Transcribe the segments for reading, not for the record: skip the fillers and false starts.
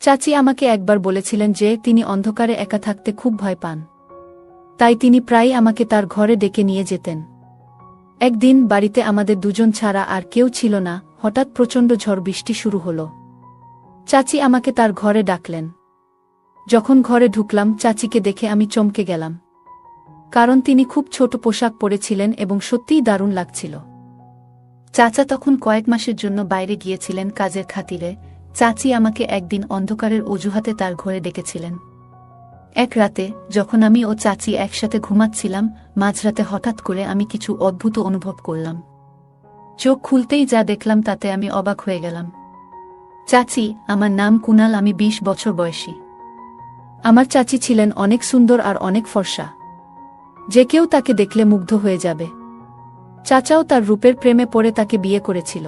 চাচি আমাকে একবার বলেছিলেন যে তিনি অন্ধকারে একা থাকতে খুব ভয় পান। তাই তিনি প্রায়ই আমাকে তার ঘরে ডেকে নিয়ে যেতেন। একদিন বাড়িতে আমাদের দুজন ছাড়া আর কেউ ছিল না, হঠাৎ প্রচণ্ড ঝড় বৃষ্টি শুরু হলো। চাচি আমাকে তার ঘরে ডাকলেন। যখন ঘরে ঢুকলাম চাচিকে দেখে আমি চমকে গেলাম, কারণ তিনি খুব ছোট পোশাক পরেছিলেন এবং সত্যিই দারুণ লাগছিল। চাচা তখন কয়েক মাসের জন্য বাইরে গিয়েছিলেন কাজের খাতিরে। চাচি আমাকে একদিন অন্ধকারের অজুহাতে তার ঘরে ডেকেছিলেন। এক রাতে যখন আমি ও চাচি একসাথে ঘুমাচ্ছিলাম, মাঝরাতে হঠাৎ করে আমি কিছু অদ্ভুত অনুভব করলাম। চোখ খুলতেই যা দেখলাম তাতে আমি অবাক হয়ে গেলাম। চাচি, আমার নাম কুনাল, আমি 20 বছর বয়সী। আমার চাচি ছিলেন অনেক সুন্দর আর অনেক ফর্সা, যে কেউ তাকে দেখলে মুগ্ধ হয়ে যাবে। চাচাও তার রূপের প্রেমে পড়ে তাকে বিয়ে করেছিল।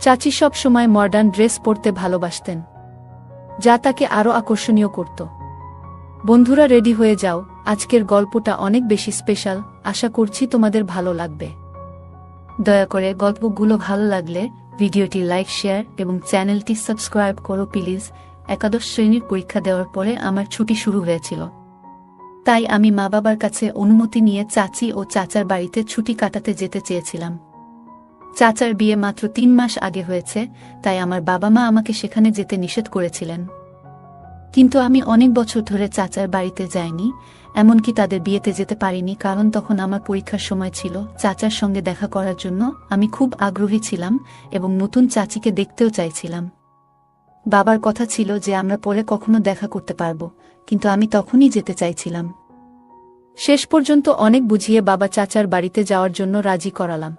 চাচি সব সময় মডার্ন ড্রেস পরতে ভালোবাসতেন, যা তাকে আরও আকর্ষণীয় করত। বন্ধুরা, রেডি হয়ে যাও, আজকের গল্পটা অনেক বেশি স্পেশাল। আশা করছি তোমাদের ভালো লাগবে। দয়া করে গল্পগুলো ভালো লাগলে ভিডিওটি লাইক, শেয়ার এবং চ্যানেলটি সাবস্ক্রাইব করো প্লিজ। একাদশ শ্রেণীর পরীক্ষা দেওয়ার পরে আমার ছুটি শুরু হয়েছিল, তাই আমি মা বাবার কাছে অনুমতি নিয়ে চাচি ও চাচার বাড়িতে ছুটি কাটাতে যেতে চেয়েছিলাম। চাচার বিয়ে মাত্র 3 মাস আগে হয়েছে, তাই আমার বাবা মা আমাকে সেখানে যেতে নিষেধ করেছিলেন। কিন্তু আমি অনেক বছর ধরে চাচার বাড়িতে যাইনি, এমনকি তাদের বিয়েতে যেতে পারিনি, কারণ তখন আমার পরীক্ষার সময় ছিল। চাচার সঙ্গে দেখা করার জন্য আমি খুব আগ্রহী ছিলাম এবং নতুন চাচিকে দেখতেও চাইছিলাম। বাবার কথা ছিল যে আমরা পরে কখনো দেখা করতে পারব, কিন্তু আমি তখনই যেতে চাইছিলাম। শেষ পর্যন্ত অনেক বুঝিয়ে বাবা চাচার বাড়িতে যাওয়ার জন্য রাজি করালাম।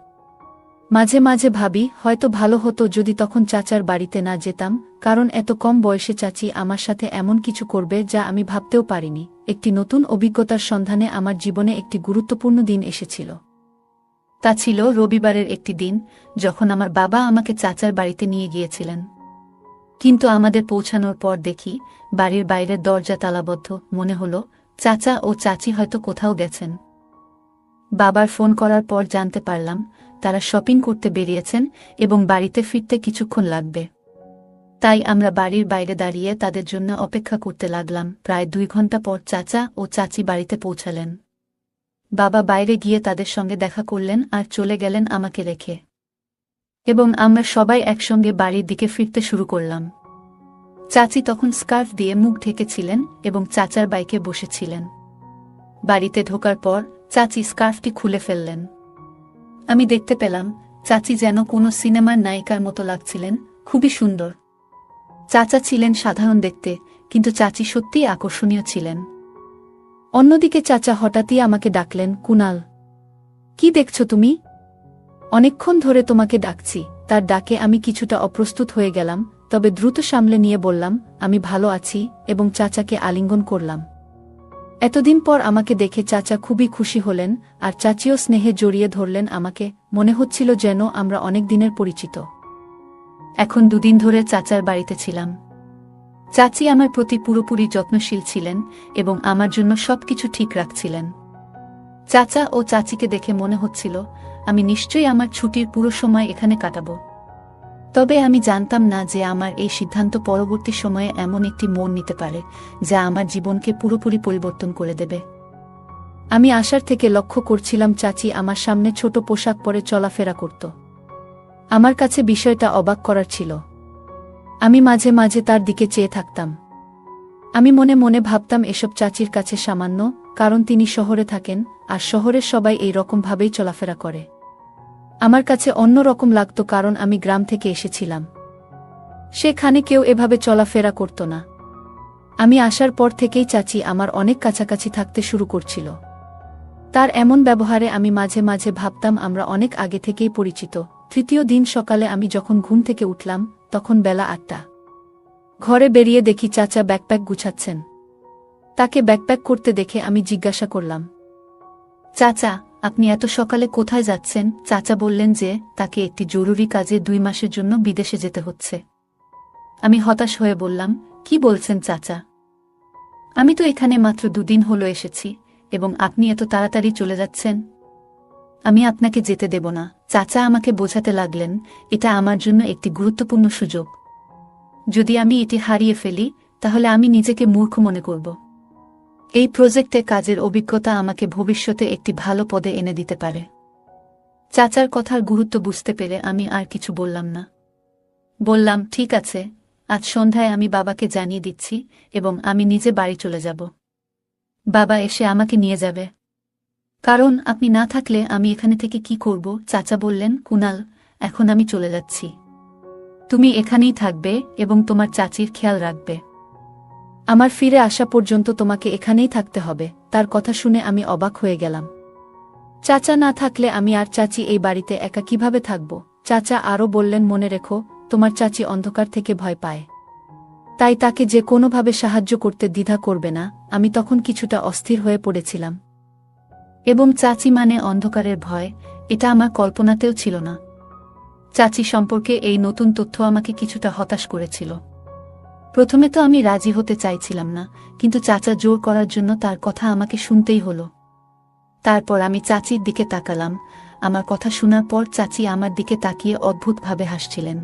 মাঝে মাঝে ভাবি, হয়তো ভালো হতো যদি তখন চাচার বাড়িতে না যেতাম, কারণ এত কম বয়সে চাচি আমার সাথে এমন কিছু করবে যা আমি ভাবতেও পারিনি। একটি নতুন অভিজ্ঞতার সন্ধানে আমার জীবনে একটি গুরুত্বপূর্ণ দিন এসেছিল। তা ছিল রবিবারের একটি দিন, যখন আমার বাবা আমাকে চাচার বাড়িতে নিয়ে গিয়েছিলেন। কিন্তু আমাদের পৌঁছানোর পর দেখি বাড়ির বাইরের দরজা তালাবদ্ধ। মনে হলো চাচা ও চাচি হয়তো কোথাও গেছেন। বাবার ফোন করার পর জানতে পারলাম তারা শপিং করতে বেরিয়েছেন এবং বাড়িতে ফিরতে কিছুক্ষণ লাগবে। তাই আমরা বাড়ির বাইরে দাঁড়িয়ে তাদের জন্য অপেক্ষা করতে লাগলাম। প্রায় 2 ঘন্টা পর চাচা ও চাচি বাড়িতে পৌঁছালেন। বাবা বাইরে গিয়ে তাদের সঙ্গে দেখা করলেন আর চলে গেলেন আমাকে রেখে, এবং আমরা সবাই একসঙ্গে বাড়ির দিকে ফিরতে শুরু করলাম। চাচি তখন স্কার্ফ দিয়ে মুখ ঢেকেছিলেন এবং চাচার বাইকে বসেছিলেন। বাড়িতে ঢোকার পর চাচি স্কার্ফটি খুলে ফেললেন। আমি দেখতে পেলাম চাচি যেন কোনো সিনেমার নায়িকার মতো লাগছিলেন, খুবই সুন্দর। চাচা ছিলেন সাধারণ দেখতে, কিন্তু চাচি সত্যিই আকর্ষণীয় ছিলেন। অন্যদিকে চাচা হঠাৎই আমাকে ডাকলেন, কুনাল, কি দেখছ তুমি? অনেকক্ষণ ধরে তোমাকে ডাকছি। তার ডাকে আমি কিছুটা অপ্রস্তুত হয়ে গেলাম, তবে দ্রুত সামলে নিয়ে বললাম, আমি ভালো আছি, এবং চাচাকে আলিঙ্গন করলাম। এতদিন পর আমাকে দেখে চাচা খুবই খুশি হলেন, আর চাচিও স্নেহে জড়িয়ে ধরলেন আমাকে। মনে হচ্ছিল যেন আমরা অনেক দিনের পরিচিত। এখন 2 দিন ধরে চাচার বাড়িতে ছিলাম। চাচি আমার প্রতি পুরোপুরি যত্নশীল ছিলেন এবং আমার জন্য সবকিছু ঠিক রাখছিলেন। চাচা ও চাচিকে দেখে মনে হচ্ছিল আমি নিশ্চয়ই আমার ছুটির পুরো সময় এখানে কাটাব। তবে আমি জানতাম না যে আমার এই সিদ্ধান্ত পরবর্তী সময়ে এমন একটি মোড় নিতে পারে যা আমার জীবনকে পুরোপুরি পরিবর্তন করে দেবে। আমি আসার থেকে লক্ষ্য করছিলাম চাচি আমার সামনে ছোট পোশাক পরে চলাফেরা করত। আমার কাছে বিষয়টা অবাক করার ছিল। আমি মাঝে মাঝে তার দিকে চেয়ে থাকতাম। আমি মনে মনে ভাবতাম এসব চাচির কাছে সামান্য, কারণ তিনি শহরে থাকেন আর শহরের সবাই এই রকমভাবেই চলাফেরা করে। আমার কাছে অন্য রকম লাগত, কারণ আমি গ্রাম থেকে এসেছিলাম। সেখানে কেউ এভাবে চলাফেরা করত না। আমি আসার পর থেকেই চাচি আমার অনেক কাছাকাছি থাকতে শুরু করছিল। তার এমন ব্যবহারে আমি মাঝে মাঝে ভাবতাম আমরা অনেক আগে থেকেই পরিচিত। 3য় দিন সকালে আমি যখন ঘুম থেকে উঠলাম, তখন বেলা 8টা। ঘরে বেরিয়ে দেখি চাচা ব্যাকপ্যাক গুছাচ্ছেন। তাকে ব্যাকপ্যাক করতে দেখে আমি জিজ্ঞাসা করলাম, চাচা, আপনি এত সকালে কোথায় যাচ্ছেন? চাচা বললেন যে তাকে একটি জরুরি কাজে 2 মাসের জন্য বিদেশে যেতে হচ্ছে। আমি হতাশ হয়ে বললাম, কি বলছেন চাচা? আমি তো এখানে মাত্র 2 দিন হলো এসেছি, এবং আপনি এত তাড়াতাড়ি চলে যাচ্ছেন। আমি আপনাকে যেতে দেব না। চাচা আমাকে বোঝাতে লাগলেন এটা আমার জন্য একটি গুরুত্বপূর্ণ সুযোগ। যদি আমি এটি হারিয়ে ফেলি তাহলে আমি নিজেকে মূর্খ মনে করব। এই প্রজেক্টে কাজের অভিজ্ঞতা আমাকে ভবিষ্যতে একটি ভালো পদে এনে দিতে পারে। চাচার কথার গুরুত্ব বুঝতে পেরে আমি আর কিছু বললাম না। বললাম, ঠিক আছে, আজ সন্ধ্যায় আমি বাবাকে জানিয়ে দিচ্ছি এবং আমি নিজে বাড়ি চলে যাব। বাবা এসে আমাকে নিয়ে যাবে। কারণ আপনি না থাকলে আমি এখানে থেকে কি করব? চাচা বললেন, কুনাল, এখন আমি চলে যাচ্ছি। তুমি এখানেই থাকবে এবং তোমার চাচির খেয়াল রাখবে। আমার ফিরে আসা পর্যন্ত তোমাকে এখানেই থাকতে হবে। তার কথা শুনে আমি অবাক হয়ে গেলাম। চাচা না থাকলে আমি আর চাচি এই বাড়িতে একা কিভাবে থাকব? চাচা আরও বললেন, মনে রেখো, তোমার চাচি অন্ধকার থেকে ভয় পায়, তাই তাকে যে কোনোভাবে সাহায্য করতে দ্বিধা করবে না। আমি তখন কিছুটা অস্থির হয়ে পড়েছিলাম। এবং চাচি মানে অন্ধকারের ভয়, এটা আমার কল্পনাতেও ছিল না। চাচি সম্পর্কে এই নতুন তথ্য আমাকে কিছুটা হতাশ করেছিল। প্রথমে তো আমি রাজি হতে চাইছিলাম না, কিন্তু চাচা জোর করার জন্য তার কথা আমাকে শুনতেই হলো। তারপর আমি চাচির দিকে তাকালাম। আমার কথা শোনার পর চাচি আমার দিকে তাকিয়ে অদ্ভুতভাবে হাসছিলেন।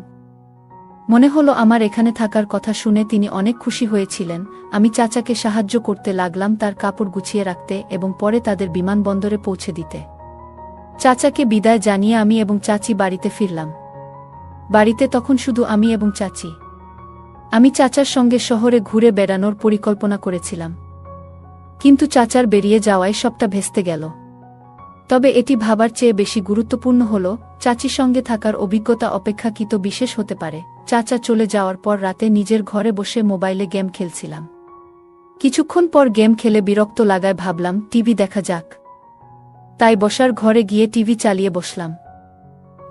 মনে হলো আমার এখানে থাকার কথা শুনে তিনি অনেক খুশি হয়েছিলেন। আমি চাচাকে সাহায্য করতে লাগলাম তার কাপড় গুছিয়ে রাখতে এবং পরে তাদের বিমানবন্দরে পৌঁছে দিতে। চাচাকে বিদায় জানিয়ে আমি এবং চাচি বাড়িতে ফিরলাম। বাড়িতে তখন শুধু আমি এবং চাচি। আমি চাচার সঙ্গে শহরে ঘুরে বেড়ানোর পরিকল্পনা করেছিলাম, কিন্তু চাচার বেরিয়ে যাওয়ায় সবটা ভেস্তে গেল। তবে এটি ভাবার চেয়ে বেশি গুরুত্বপূর্ণ হল, চাচির সঙ্গে থাকার অভিজ্ঞতা অপেক্ষাকৃত বিশেষ হতে পারে। চাচা চলে যাওয়ার পর রাতে নিজের ঘরে বসে মোবাইলে গেম খেলছিলাম। কিছুক্ষণ পর গেম খেলে বিরক্ত লাগায় ভাবলাম টিভি দেখা যাক। তাই বসার ঘরে গিয়ে টিভি চালিয়ে বসলাম।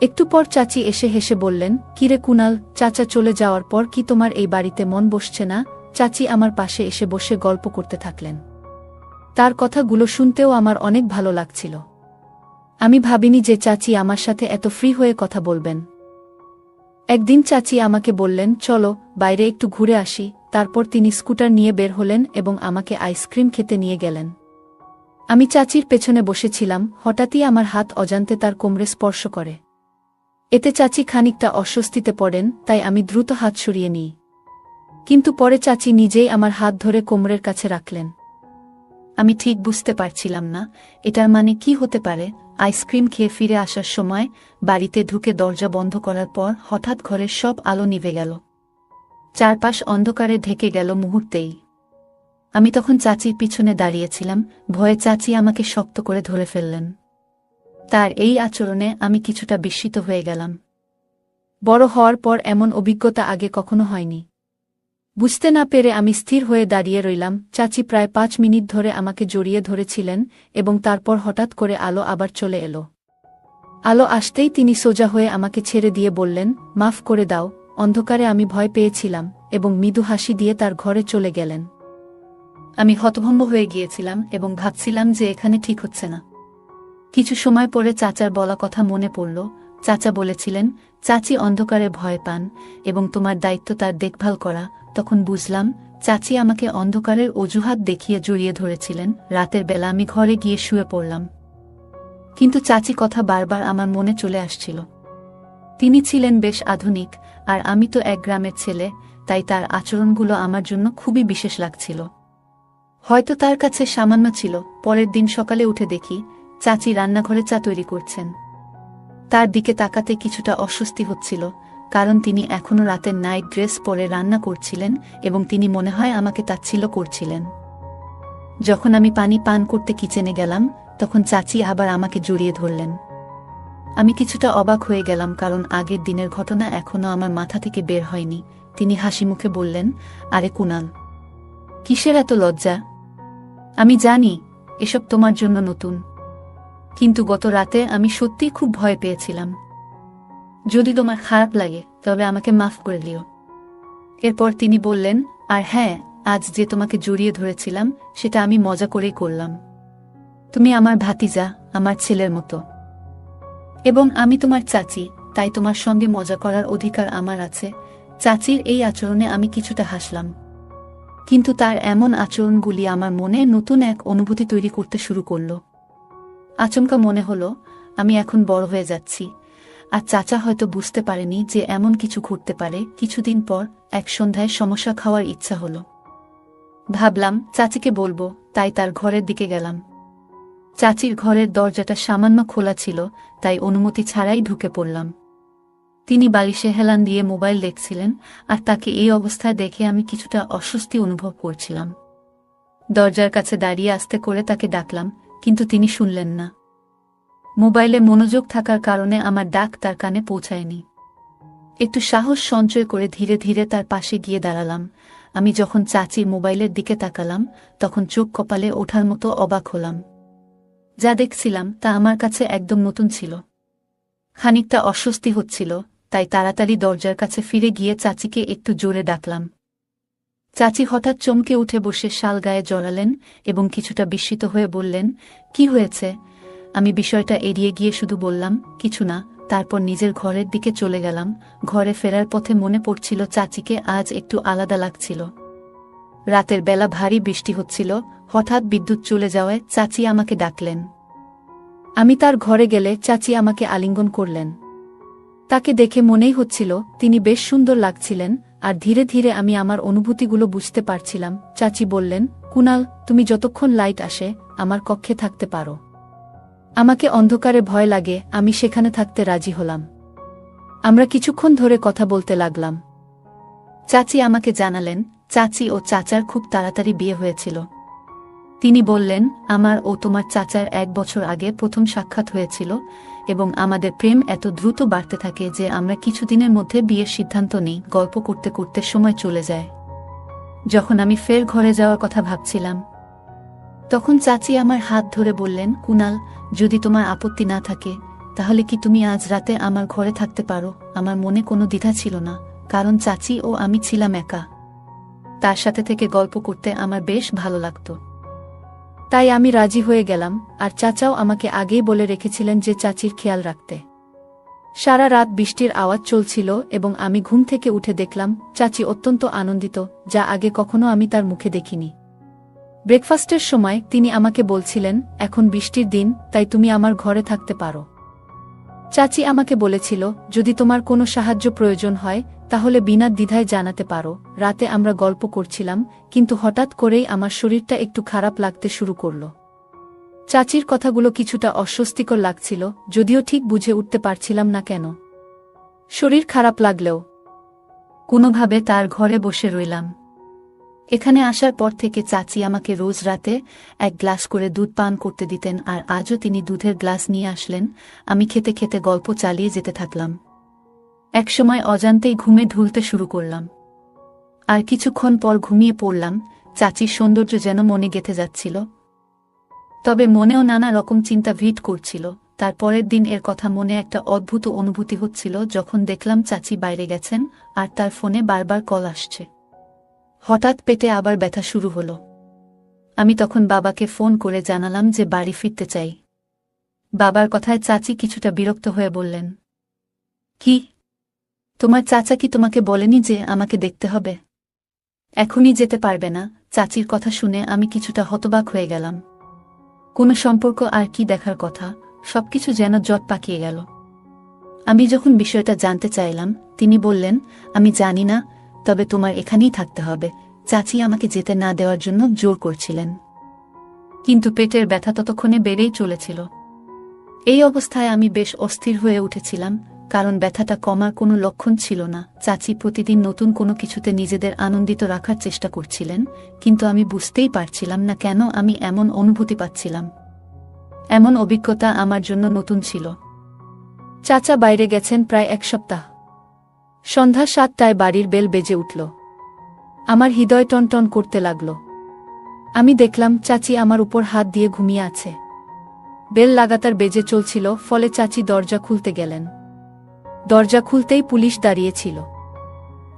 একটু পর চাচি এসে হেসে বললেন, কিরে কুনাল, চাচা চলে যাওয়ার পর কি তোমার এই বাড়িতে মন বসছে না? চাচি আমার পাশে এসে বসে গল্প করতে থাকলেন। তার কথাগুলো শুনতেও আমার অনেক ভালো লাগছিল। আমি ভাবিনি যে চাচি আমার সাথে এত ফ্রি হয়ে কথা বলবেন। একদিন চাচি আমাকে বললেন, চলো বাইরে একটু ঘুরে আসি। তারপর তিনি স্কুটার নিয়ে বের হলেন এবং আমাকে আইসক্রিম খেতে নিয়ে গেলেন। আমি চাচির পেছনে বসেছিলাম, হঠাৎই আমার হাত অজান্তে তার কোমরে স্পর্শ করে। এতে চাচি খানিকটা অস্বস্তিতে পড়েন, তাই আমি দ্রুত হাত সরিয়ে নিই। কিন্তু পরে চাচি নিজেই আমার হাত ধরে কোমরের কাছে রাখলেন। আমি ঠিক বুঝতে পারছিলাম না এটার মানে কি হতে পারে। আইসক্রিম খেয়ে ফিরে আসার সময় বাড়িতে ঢুকে দরজা বন্ধ করার পর হঠাৎ ঘরের সব আলো নিভে গেল। চারপাশ অন্ধকারে ঢেকে গেল মুহূর্তেই। আমি তখন চাচির পিছনে দাঁড়িয়েছিলাম, ভয়ে চাচি আমাকে শক্ত করে ধরে ফেললেন। তার এই আচরণে আমি কিছুটা বিস্মিত হয়ে গেলাম। বড় হওয়ার পর এমন অভিজ্ঞতা আগে কখনো হয়নি। বুঝতে না পেরে আমি স্থির হয়ে দাঁড়িয়ে রইলাম। চাচি প্রায় 5 মিনিট ধরে আমাকে জড়িয়ে ধরেছিলেন এবং তারপর হঠাৎ করে আলো আবার চলে এলো। আলো আসতেই তিনি সোজা হয়ে আমাকে ছেড়ে দিয়ে বললেন, মাফ করে দাও, অন্ধকারে আমি ভয় পেয়েছিলাম, এবং মৃদু হাসি দিয়ে তার ঘরে চলে গেলেন। আমি হতভম্ব হয়ে গিয়েছিলাম এবং ভাবছিলাম যে এখানে ঠিক হচ্ছে না। কিছু সময় পরে চাচার বলা কথা মনে পড়ল। চাচা বলেছিলেন, চাচি অন্ধকারে ভয় পান এবং তোমার দায়িত্ব তার দেখভাল করা। তখন বুঝলাম, চাচি আমাকে অন্ধকারের অজুহাত দেখিয়ে জড়িয়ে ধরেছিলেন। রাতের বেলা আমি ঘরে গিয়ে শুয়ে পড়লাম, কিন্তু চাচি কথা বারবার আমার মনে চলে আসছিল। তিনি ছিলেন বেশ আধুনিক, আর আমি তো এক গ্রামের ছেলে, তাই তার আচরণগুলো আমার জন্য খুবই বিশেষ লাগছিল। হয়তো তার কাছে সামান্য ছিল। পরের দিন সকালে উঠে দেখি চাচি রান্নাঘরে চা তৈরি করছেন। তার দিকে তাকাতে কিছুটা অস্বস্তি হচ্ছিল, কারণ তিনি এখনও রাতের নাইট ড্রেস পরে রান্না করছিলেন এবং তিনি মনে হয় আমাকে তাচ্ছিল্য করছিলেন। যখন আমি পানি পান করতে কিচেনে গেলাম, তখন চাচি আবার আমাকে জড়িয়ে ধরলেন। আমি কিছুটা অবাক হয়ে গেলাম, কারণ আগের দিনের ঘটনা এখনও আমার মাথা থেকে বের হয়নি। তিনি হাসি মুখে বললেন, আরে কুনাল, কিসের এত লজ্জা? আমি জানি এসব তোমার জন্য নতুন, কিন্তু গত রাতে আমি সত্যিই খুব ভয় পেয়েছিলাম। যদি তোমার খারাপ লাগে তবে আমাকে মাফ করে দিও। এরপর তিনি বললেন, আর হ্যাঁ, আজ যে তোমাকে জড়িয়ে ধরেছিলাম সেটা আমি মজা করেই করলাম। তুমি আমার ভাতিজা, আমার ছেলের মতো, এবং আমি তোমার চাচি, তাই তোমার সঙ্গে মজা করার অধিকার আমার আছে। চাচির এই আচরণে আমি কিছুটা হাসলাম, কিন্তু তার এমন আচরণগুলি আমার মনে নতুন এক অনুভূতি তৈরি করতে শুরু করল। আচমকা মনে হলো আমি এখন বড় হয়ে যাচ্ছি, আর চাচা হয়তো বুঝতে পারেনি যে এমন কিছু ঘটতে পারে। কিছুদিন পর এক সন্ধ্যায় সমস্যা খাওয়ার ইচ্ছা হলো। ভাবলাম চাচিকে বলবো, তাই তার ঘরের দিকে গেলাম। চাচির ঘরের দরজাটা সামান্য খোলা ছিল, তাই অনুমতি ছাড়াই ঢুকে পড়লাম। তিনি বালিশে হেলান দিয়ে মোবাইল দেখছিলেন, আর তাকে এই অবস্থায় দেখে আমি কিছুটা অস্বস্তি অনুভব করছিলাম। দরজার কাছে দাঁড়িয়ে আস্তে করে তাকে ডাকলাম, কিন্তু তিনি শুনলেন না। মোবাইলে মনোযোগ থাকার কারণে আমার ডাক তার কানে পৌঁছায়নি। একটু সাহস সঞ্চয় করে ধীরে ধীরে তার পাশে গিয়ে দাঁড়ালাম। আমি যখন চাচির মোবাইলের দিকে তাকালাম, তখন চোখ কপালে ওঠার মতো অবাক হলাম। যা দেখছিলাম তা আমার কাছে একদম নতুন ছিল। খানিকটা অস্বস্তি হচ্ছিল, তাই তাড়াতাড়ি দরজার কাছে ফিরে গিয়ে চাচিকে একটু জোরে ডাকলাম। চাচি হঠাৎ চমকে উঠে বসে শাল গায়ে জড়ালেন এবং কিছুটা বিস্মিত হয়ে বললেন, কি হয়েছে? আমি বিষয়টা এড়িয়ে গিয়ে শুধু বললাম, কিছু না। তারপর নিজের ঘরের দিকে চলে গেলাম। ঘরে ফেরার পথে মনে পড়ছিল চাচিকে আজ একটু আলাদা লাগছিল। রাতের বেলা ভারী বৃষ্টি হচ্ছিল। হঠাৎ বিদ্যুৎ চলে যাওয়ায় চাচি আমাকে ডাকলেন। আমি তার ঘরে গেলে চাচি আমাকে আলিঙ্গন করলেন। তাকে দেখে মনেই হচ্ছিল তিনি বেশ সুন্দর লাগছিলেন, আর ধীরে ধীরে আমি আমার অনুভূতিগুলো বুঝতে পারছিলাম। চাচি বললেন, কুনাল, তুমি যতক্ষণ লাইট আসে আমার কক্ষে থাকতে পারো। আমাকে অন্ধকারে ভয় লাগে, আমি সেখানে থাকতে রাজি হলাম। আমরা কিছুক্ষণ ধরে কথা বলতে লাগলাম। চাচি আমাকে জানালেন চাচি ও চাচার খুব তাড়াতাড়ি বিয়ে হয়েছিল। তিনি বললেন, আমার ও তোমার চাচার 1 বছর আগে প্রথম সাক্ষাৎ হয়েছিল এবং আমাদের প্রেম এত দ্রুত বাড়তে থাকে যে আমরা কিছুদিনের মধ্যে বিয়ের সিদ্ধান্ত নিই। গল্প করতে করতে সময় চলে যায়। যখন আমি ফের ঘরে যাওয়ার কথা ভাবছিলাম, তখন চাচি আমার হাত ধরে বললেন, কুনাল, যদি তোমার আপত্তি না থাকে তাহলে কি তুমি আজ রাতে আমার ঘরে থাকতে পারো? আমার মনে কোনো দ্বিধা ছিল না, কারণ চাচি ও আমি ছিলাম একা। তার সাথে থেকে গল্প করতে আমার বেশ ভালো লাগত। তাই আমি রাজি হয়ে গেলাম, আর চাচাও আমাকে আগেই বলে রেখেছিলেন যে চাচির খেয়াল রাখতে। সারা রাত বৃষ্টির আওয়াজ চলছিল এবং আমি ঘুম থেকে উঠে দেখলাম চাচি অত্যন্ত আনন্দিত, যা আগে কখনো আমি তার মুখে দেখিনি। ব্রেকফাস্টের সময় তিনি আমাকে বলছিলেন, এখন বৃষ্টির দিন, তাই তুমি আমার ঘরে থাকতে পারো। চাচি আমাকে বলেছিল, যদি তোমার কোনো সাহায্য প্রয়োজন হয় তাহলে বিনা দ্বিধায় জানাতে পারো। রাতে আমরা গল্প করছিলাম, কিন্তু হঠাৎ করেই আমার শরীরটা একটু খারাপ লাগতে শুরু করল। চাচির কথাগুলো কিছুটা অস্বস্তিকর লাগছিল, যদিও ঠিক বুঝে উঠতে পারছিলাম না কেন। শরীর খারাপ লাগলেও কোনোভাবে তার ঘরে বসে রইলাম। এখানে আসার পর থেকে চাচি আমাকে রোজ রাতে 1 গ্লাস করে দুধ পান করতে দিতেন, আর আজও তিনি দুধের গ্লাস নিয়ে আসলেন। আমি খেতে খেতে গল্প চালিয়ে যেতে থাকলাম। একসময় অজান্তেই ঘুমে ঢুলতে শুরু করলাম, আর কিছুক্ষণ পর ঘুমিয়ে পড়লাম। চাচির সৌন্দর্য যেন মনে গেঁথে যাচ্ছিল, তবে মনেও নানা রকম চিন্তা ভিড় করছিল। তার পরের দিন এর কথা মনে একটা অদ্ভুত অনুভূতি হচ্ছিল যখন দেখলাম চাচি বাইরে গেছেন আর তার ফোনে বারবার কল আসছে। হঠাৎ পেটে আবার ব্যথা শুরু হলো। আমি তখন বাবাকে ফোন করে জানালাম যে বাড়ি ফিরতে চাই। বাবার কথায় চাচি কিছুটা বিরক্ত হয়ে বললেন, কি, তোমার চাচা কি তোমাকে বলেনি যে আমাকে দেখতে হবে? এখনই যেতে পারবে না? চাচির কথা শুনে আমি কিছুটা হতবাক হয়ে গেলাম। কোনো সম্পর্ক আর কি দেখার কথা, সবকিছু যেন জট পাকিয়ে গেল। আমি যখন বিষয়টা জানতে চাইলাম, তিনি বললেন, আমি জানি না, তবে তোমার এখানেই থাকতে হবে। চাচি আমাকে যেতে না দেওয়ার জন্য জোর করছিলেন, কিন্তু পেটের ব্যথা ততক্ষণে বেড়েই চলেছিল। এই অবস্থায় আমি বেশ অস্থির হয়ে উঠেছিলাম, কারণ ব্যথাটা কমার কোনো লক্ষণ ছিল না। চাচি প্রতিদিন নতুন কোনো কিছুতে নিজেদের আনন্দিত রাখার চেষ্টা করছিলেন, কিন্তু আমি বুঝতেই পারছিলাম না কেন আমি এমন অনুভূতি পাচ্ছিলাম। এমন অভিজ্ঞতা আমার জন্য নতুন ছিল। চাচা বাইরে গেছেন প্রায় 1 সপ্তাহ। সন্ধ্যা 7টায় বাড়ির বেল বেজে উঠল। আমার হৃদয় টনটন করতে লাগল। আমি দেখলাম চাচি আমার উপর হাত দিয়ে ঘুমিয়ে আছে। বেল লাগাতার বেজে চলছিল, ফলে চাচি দরজা খুলতে গেলেন। দরজা খুলতেই পুলিশ দাঁড়িয়েছিল।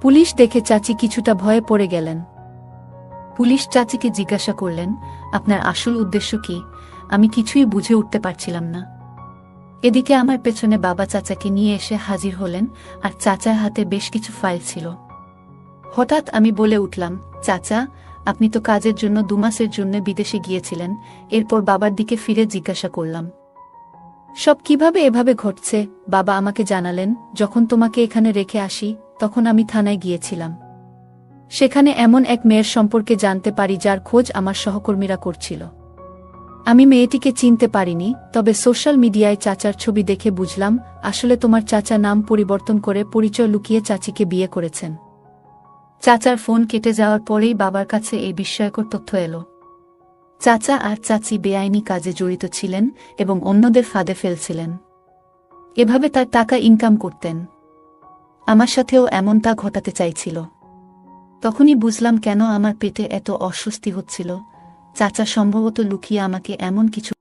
পুলিশ দেখে চাচি কিছুটা ভয়ে পড়ে গেলেন। পুলিশ চাচিকে জিজ্ঞাসা করলেন, আপনার আসল উদ্দেশ্য কি? আমি কিছুই বুঝে উঠতে পারছিলাম না। এদিকে আমার পেছনে বাবা চাচাকে নিয়ে এসে হাজির হলেন, আর চাচার হাতে বেশ কিছু ফাইল ছিল। হঠাৎ আমি বলে উঠলাম, চাচা, আপনি তো কাজের জন্য 2 মাসের জন্য বিদেশে গিয়েছিলেন। এরপর বাবার দিকে ফিরে জিজ্ঞাসা করলাম, সব কিভাবে এভাবে ঘটছে বাবা আমাকে জানালেন, যখন তোমাকে এখানে রেখে আসি তখন আমি থানায় গিয়েছিলাম। সেখানে এমন এক মেয়ের সম্পর্কে জানতে পারি যার খোঁজ আমার সহকর্মীরা করছিল। আমি মেয়েটিকে চিনতে পারিনি, তবে সোশ্যাল মিডিয়ায় চাচার ছবি দেখে বুঝলাম আসলে তোমার চাচা নাম পরিবর্তন করে পরিচয় লুকিয়ে চাচিকে বিয়ে করেছেন। চাচার ফোন কেটে যাওয়ার পরেই বাবার কাছে এই বিস্ময়কর তথ্য এলো। চাচা আর চাচি বেআইনি কাজে জড়িত ছিলেন এবং অন্যদের ফাঁদে ফেলছিলেন। এভাবে তার টাকা ইনকাম করতেন। আমার সাথেও এমনটা ঘটাতে চাইছিল। তখনই বুঝলাম কেন আমার পেটে এত অস্বস্তি হচ্ছিল। চাচা সম্ভবত লুকিয়ে আমাকে এমন কিছু